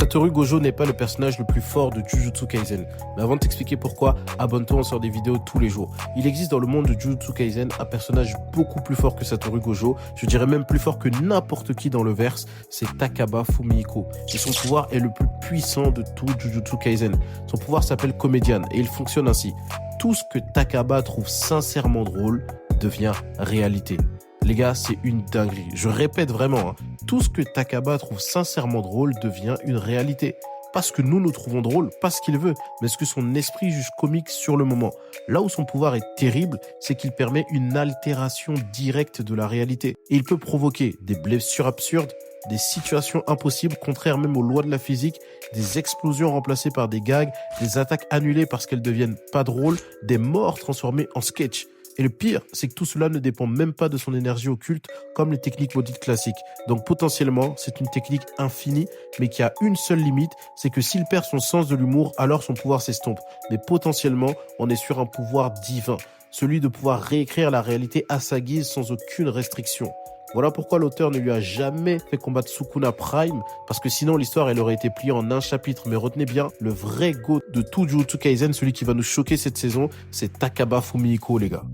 Satoru Gojo n'est pas le personnage le plus fort de Jujutsu Kaisen. Mais avant de t'expliquer pourquoi, abonne-toi, on sort des vidéos tous les jours. Il existe dans le monde de Jujutsu Kaisen un personnage beaucoup plus fort que Satoru Gojo. Je dirais même plus fort que n'importe qui dans le verse. C'est Takaba Fumihiko. Et son pouvoir est le plus puissant de tout Jujutsu Kaisen. Son pouvoir s'appelle Comedian et il fonctionne ainsi. Tout ce que Takaba trouve sincèrement drôle devient réalité. Les gars, c'est une dinguerie. Je répète vraiment, tout ce que Takaba trouve sincèrement drôle devient une réalité. Pas ce que nous trouvons drôle, pas ce qu'il veut, mais ce que son esprit juge comique sur le moment. Là où son pouvoir est terrible, c'est qu'il permet une altération directe de la réalité. Et il peut provoquer des blessures absurdes, des situations impossibles, contraires même aux lois de la physique, des explosions remplacées par des gags, des attaques annulées parce qu'elles deviennent pas drôles, des morts transformées en sketch. Et le pire, c'est que tout cela ne dépend même pas de son énergie occulte comme les techniques maudites classiques. Donc potentiellement, c'est une technique infinie, mais qui a une seule limite, c'est que s'il perd son sens de l'humour, alors son pouvoir s'estompe. Mais potentiellement, on est sur un pouvoir divin, celui de pouvoir réécrire la réalité à sa guise sans aucune restriction. Voilà pourquoi l'auteur ne lui a jamais fait combattre Sukuna Prime, parce que sinon l'histoire elle aurait été pliée en un chapitre. Mais retenez bien, le vrai GOAT de tout Jujutsu Kaisen, celui qui va nous choquer cette saison, c'est Takaba Fumihiko, les gars.